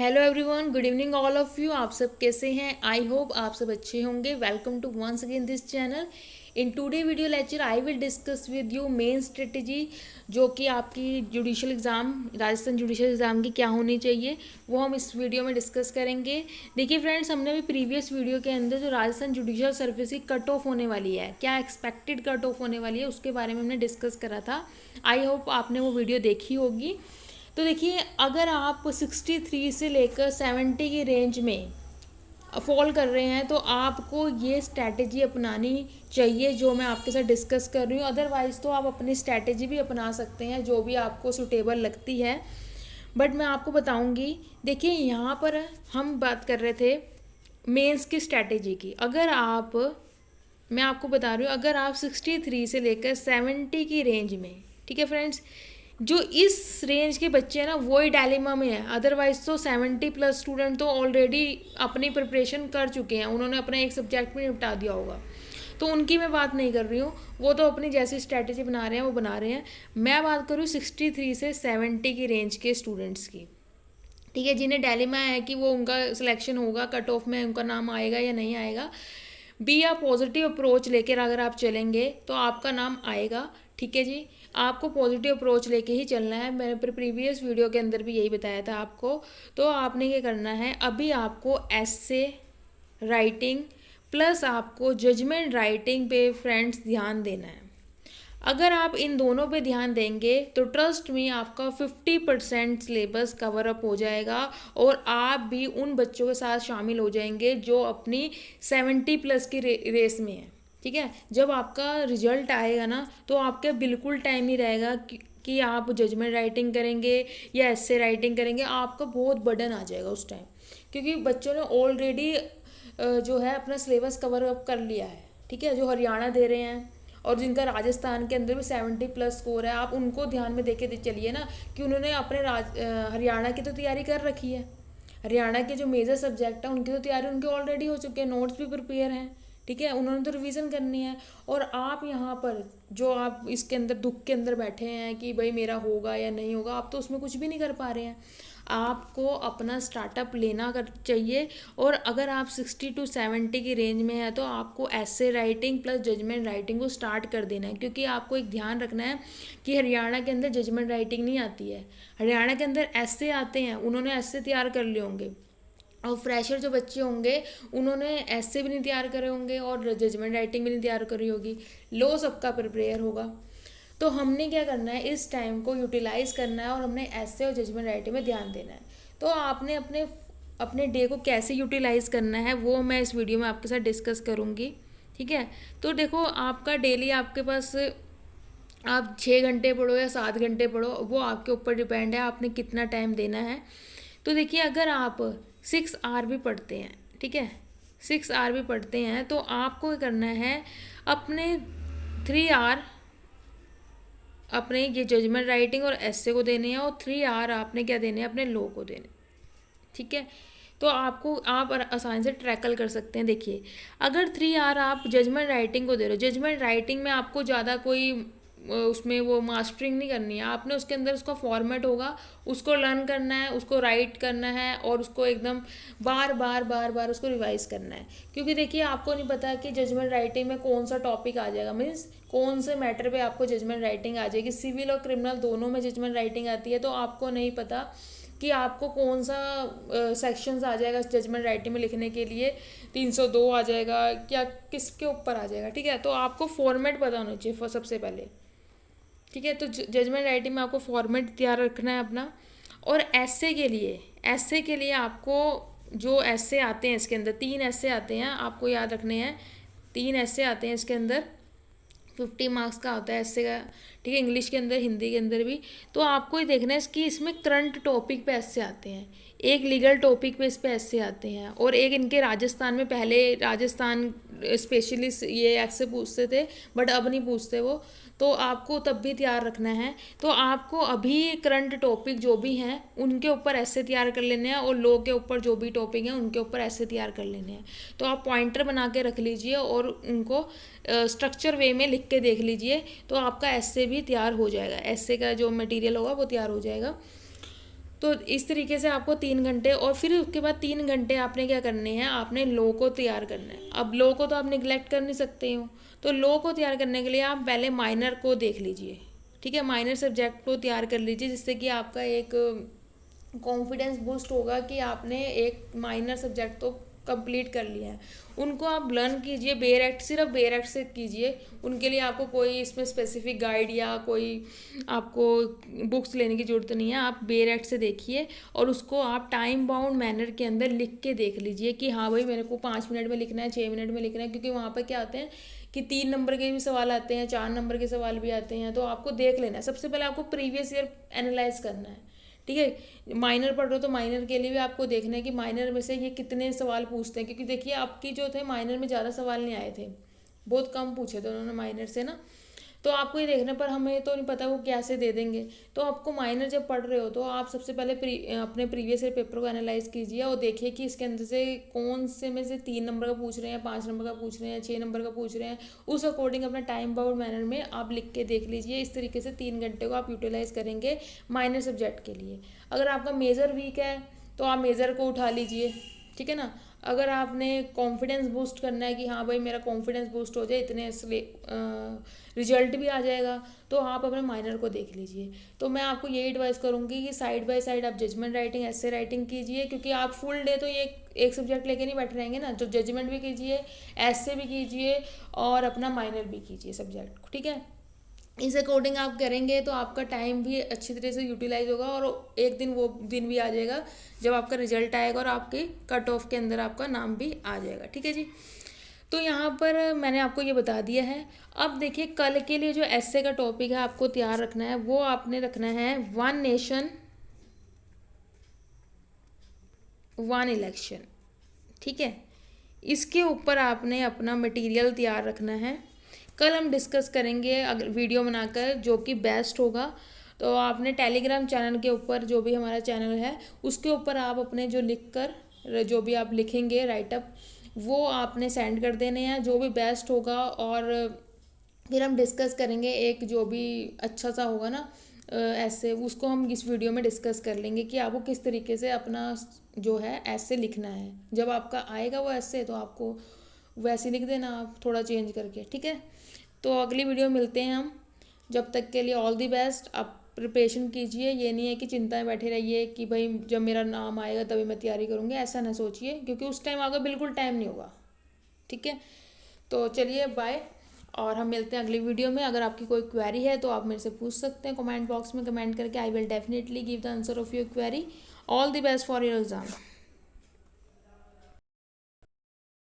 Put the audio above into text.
Hello everyone, good evening all of you. आप सब कैसे हैं? आई होप आप सब अच्छे होंगे। Welcome to once again this channel. In today video lecture I will discuss with you main strategy, जो कि आपकी judicial exam, Rajasthan judicial exam की क्या होनी चाहिए, वो हम इस वीडियो में डिस्कस करेंगे। देखिए फ्रेंड्स, हमने अभी प्रीवियस वीडियो के अंदर जो राजस्थान जुडिशियल सर्विस की कट ऑफ होने वाली है, क्या एक्सपेक्टेड कट ऑफ होने वाली है, उसके बारे में हमने डिस्कस करा था। आई होप आपने वो वीडियो देखी होगी। तो देखिए, अगर आप 63 से लेकर 70 की रेंज में फॉल कर रहे हैं तो आपको ये स्ट्रैटेजी अपनानी चाहिए जो मैं आपके साथ डिस्कस कर रही हूँ। अदरवाइज़ तो आप अपनी स्ट्रैटेजी भी अपना सकते हैं जो भी आपको सूटेबल लगती है, बट मैं आपको बताऊंगी। देखिए, यहाँ पर हम बात कर रहे थे मेंस की स्ट्रैटेजी की। मैं आपको बता रही हूँ, अगर आप 63 से लेकर 70 की रेंज में, ठीक है फ्रेंड्स, जो इस रेंज के बच्चे हैं ना, वही डायलेमा में है। अदरवाइज तो 70+ स्टूडेंट तो ऑलरेडी अपनी प्रिपरेशन कर चुके हैं, उन्होंने अपना एक सब्जेक्ट में निपटा दिया होगा, तो उनकी मैं बात नहीं कर रही हूँ। वो तो अपनी जैसी स्ट्रैटेजी बना रहे हैं वो बना रहे हैं। मैं बात करूँ 63 से 70 की रेंज के स्टूडेंट्स की, ठीक है, जिन्हें डायलेमा है कि वो उनका सिलेक्शन होगा, कट ऑफ में उनका नाम आएगा या नहीं आएगा। बी आ पॉजिटिव अप्रोच लेकर अगर आप चलेंगे तो आपका नाम आएगा, ठीक है जी। आपको पॉजिटिव अप्रोच लेके ही चलना है। मैंने प्रीवियस वीडियो के अंदर भी यही बताया था आपको। तो आपने क्या करना है, अभी आपको एसे राइटिंग प्लस आपको जजमेंट राइटिंग पे फ्रेंड्स ध्यान देना है। अगर आप इन दोनों पे ध्यान देंगे तो ट्रस्ट मी, आपका 50% सिलेबस कवर अप हो जाएगा और आप भी उन बच्चों के साथ शामिल हो जाएंगे जो अपनी 70+ की रेस में है, ठीक है। जब आपका रिजल्ट आएगा ना, तो आपके बिल्कुल टाइम नहीं रहेगा कि आप जजमेंट राइटिंग करेंगे या एसे राइटिंग करेंगे। आपका बहुत बर्डन आ जाएगा उस टाइम, क्योंकि बच्चों ने ऑलरेडी जो है अपना सिलेबस कवर अप कर लिया है, ठीक है। जो हरियाणा दे रहे हैं और जिनका राजस्थान के अंदर भी 70+ स्कोर है, आप उनको ध्यान में देके चलिए ना, कि उन्होंने अपने हरियाणा की तो तैयारी कर रखी है। हरियाणा के जो मेजर सब्जेक्ट है उनकी तो तैयारी उनके ऑलरेडी हो चुके हैं, नोट्स भी प्रिपेयर हैं, ठीक है। उन्होंने तो रिवीजन करनी है। और आप यहाँ पर जो आप इसके अंदर दुख के अंदर बैठे हैं कि भाई मेरा होगा या नहीं होगा, आप तो उसमें कुछ भी नहीं कर पा रहे हैं। आपको अपना स्टार्टअप लेना चाहिए। और अगर आप 60 to 70 की रेंज में है तो आपको ऐसे राइटिंग प्लस जजमेंट राइटिंग को स्टार्ट कर देना है, क्योंकि आपको एक ध्यान रखना है कि हरियाणा के अंदर जजमेंट राइटिंग नहीं आती है, हरियाणा के अंदर ऐसे आते हैं, उन्होंने ऐसे तैयार कर लिए होंगे। और फ्रेशर जो बच्चे होंगे उन्होंने ऐसे भी नहीं तैयार करे होंगे और जजमेंट राइटिंग भी नहीं तैयार करी होगी। लो सबका प्रिपेयर होगा। तो हमने क्या करना है, इस टाइम को यूटिलाइज करना है और हमने ऐसे और जजमेंट राइटिंग में ध्यान देना है। तो आपने अपने अपने डे को कैसे यूटिलाइज करना है वो मैं इस वीडियो में आपके साथ डिस्कस करूँगी, ठीक है। तो देखो, आपका डेली आपके पास, आप 6 घंटे पढ़ो या 7 घंटे पढ़ो, वो आपके ऊपर डिपेंड है आपने कितना टाइम देना है। तो देखिए, अगर आप 6 आवर भी पढ़ते हैं, ठीक है, 6 आवर भी पढ़ते हैं, तो आपको क्या करना है, अपने 3 आवर अपने ये जजमेंट राइटिंग और एसे को देने हैं और 3 आवर आपने क्या देने हैं, अपने लो को देने, ठीक है। तो आप आसानी से ट्रैकल कर सकते हैं। देखिए, अगर 3 आवर आप जजमेंट राइटिंग को दे रहे हो, जजमेंट राइटिंग में आपको ज़्यादा कोई उसमें वो मास्टरिंग नहीं करनी है, आपने उसके अंदर उसका फॉर्मेट होगा, उसको लर्न करना है, उसको राइट करना है और उसको एकदम बार बार बार बार उसको रिवाइज करना है। क्योंकि देखिए, आपको नहीं पता कि जजमेंट राइटिंग में कौन सा टॉपिक आ जाएगा, मीन्स कौन से मैटर पे आपको जजमेंट राइटिंग आ जाएगी। सिविल और क्रिमिनल दोनों में जजमेंट राइटिंग आती है, तो आपको नहीं पता कि आपको कौन सा सेक्शंस आ जाएगा जजमेंट राइटिंग में लिखने के लिए, 302 आ जाएगा क्या, किसके ऊपर आ जाएगा, ठीक है। तो आपको फॉर्मेट पता होना चाहिए सबसे पहले, ठीक है। तो जजमेंट राइटिंग में आपको फॉर्मेट तैयार रखना है अपना। और ऐसे के लिए आपको जो ऐसे आते हैं, इसके अंदर 3 ऐसे आते हैं, आपको याद रखने हैं। 3 ऐसे आते हैं इसके अंदर, 50 मार्क्स का होता है ऐसे का, ठीक है, इंग्लिश के अंदर, हिंदी के अंदर भी। तो आपको ये देखना है कि इसमें करंट टॉपिक पे ऐसे आते हैं, एक लीगल टॉपिक पे इस पे ऐसे आते हैं, और एक इनके राजस्थान में, पहले राजस्थान स्पेशलिस्ट ये ऐसे पूछते थे, बट अब नहीं पूछते वो, तो आपको तब भी तैयार रखना है। तो आपको अभी करंट टॉपिक जो भी हैं उनके ऊपर ऐसे तैयार कर लेने हैं, और लॉ के ऊपर जो भी टॉपिक हैं उनके ऊपर ऐसे तैयार कर लेने हैं। तो आप पॉइंटर बना के रख लीजिए और उनको स्ट्रक्चर वे में लिख के देख लीजिए, तो आपका ऐसे भी तैयार हो जाएगा, ऐसे का जो मटेरियल होगा वो तैयार हो जाएगा। तो इस तरीके से आपको 3 घंटे, और फिर उसके बाद 3 घंटे आपने क्या करने हैं, आपने लो को तैयार करना है। अब लो को तो आप निगलेक्ट कर नहीं सकते हो, तो लो को तैयार करने के लिए आप पहले माइनर को देख लीजिए, ठीक है। माइनर सब्जेक्ट को तैयार कर लीजिए, जिससे कि आपका एक कॉन्फिडेंस बूस्ट होगा कि आपने एक माइनर सब्जेक्ट तो कंप्लीट कर लिया है। उनको आप लर्न कीजिए बेयर एक्ट, सिर्फ बेयर एक्ट से कीजिए। उनके लिए आपको कोई इसमें स्पेसिफिक गाइड या कोई आपको बुक्स लेने की ज़रूरत नहीं है। आप बेयर एक्ट से देखिए और उसको आप टाइम बाउंड मैनर के अंदर लिख के देख लीजिए कि हाँ भाई मेरे को 5 मिनट में लिखना है, 6 मिनट में लिखना है। क्योंकि वहाँ पर क्या आते हैं कि 3 नंबर के भी सवाल आते हैं, 4 नंबर के सवाल भी आते हैं, तो आपको देख लेना है। सबसे पहले आपको प्रीवियस ईयर एनालाइज करना है, ठीक है। माइनर पढ़ रहे हो तो माइनर के लिए भी आपको देखना है कि माइनर में से ये कितने सवाल पूछते हैं। क्योंकि देखिए आपकी जो थे माइनर में ज़्यादा सवाल नहीं आए थे, बहुत कम पूछे थे उन्होंने माइनर से ना। तो आपको ये देखना, पर हमें तो नहीं पता वो कैसे दे देंगे। तो आपको माइनर जब पढ़ रहे हो तो आप सबसे पहले अपने प्रीवियस ईयर पेपर को एनालाइज कीजिए और देखिए कि इसके अंदर से कौन से में से 3 नंबर का पूछ रहे हैं, 5 नंबर का पूछ रहे हैं, 6 नंबर का पूछ रहे हैं। उस अकॉर्डिंग अपना टाइम बाउंड मैनर में आप लिख के देख लीजिए। इस तरीके से 3 घंटे को आप यूटिलाइज करेंगे माइनर सब्जेक्ट के लिए। अगर आपका मेजर वीक है तो आप मेजर को उठा लीजिए, ठीक है ना। अगर आपने कॉन्फिडेंस बूस्ट करना है कि हाँ भाई मेरा कॉन्फिडेंस बूस्ट हो जाए, इतने रिजल्ट भी आ जाएगा, तो आप अपने माइनर को देख लीजिए। तो मैं आपको यही एडवाइस करूँगी कि साइड बाय साइड आप जजमेंट राइटिंग, ऐसे राइटिंग कीजिए। क्योंकि आप फुल डे तो ये एक सब्जेक्ट लेके नहीं बैठे रहेंगे ना, तो जजमेंट भी कीजिए, ऐसे भी कीजिए और अपना माइनर भी कीजिए सब्जेक्ट को, ठीक है। इस अकॉर्डिंग आप करेंगे तो आपका टाइम भी अच्छी तरह से यूटिलाइज होगा और एक दिन वो दिन भी आ जाएगा जब आपका रिजल्ट आएगा और आपके कट ऑफ के अंदर आपका नाम भी आ जाएगा, ठीक है जी। तो यहाँ पर मैंने आपको ये बता दिया है। अब देखिए कल के लिए जो एस्से का टॉपिक है आपको तैयार रखना है, वो आपने रखना है 1 नेशन 1 इलेक्शन, ठीक है। इसके ऊपर आपने अपना मटेरियल तैयार रखना है। कल हम डिस्कस करेंगे अगर वीडियो बनाकर जो कि बेस्ट होगा। तो आपने टेलीग्राम चैनल के ऊपर, जो भी हमारा चैनल है उसके ऊपर आप अपने जो लिख कर जो भी आप लिखेंगे राइटअप, वो आपने सेंड कर देने हैं, जो भी बेस्ट होगा। और फिर हम डिस्कस करेंगे एक जो भी अच्छा सा होगा ना ऐसे, उसको हम इस वीडियो में डिस्कस कर लेंगे कि आपको किस तरीके से अपना जो है ऐसे लिखना है। जब आपका आएगा वो ऐसे तो आपको वैसे लिख देना, आप थोड़ा चेंज करके, ठीक है। तो अगली वीडियो मिलते हैं हम। जब तक के लिए ऑल दी बेस्ट। आप प्रिपरेशन कीजिए, ये नहीं है कि चिंता में बैठे रहिए कि भाई जब मेरा नाम आएगा तभी मैं तैयारी करूँगी, ऐसा ना सोचिए। क्योंकि उस टाइम आपका बिल्कुल टाइम नहीं होगा, ठीक है। तो चलिए बाय, और हम मिलते हैं अगली वीडियो में। अगर आपकी कोई क्वेरी है तो आप मेरे से पूछ सकते हैं कमेंट बॉक्स में कमेंट करके। I will definitely give the answer of your query. All the best for your exam.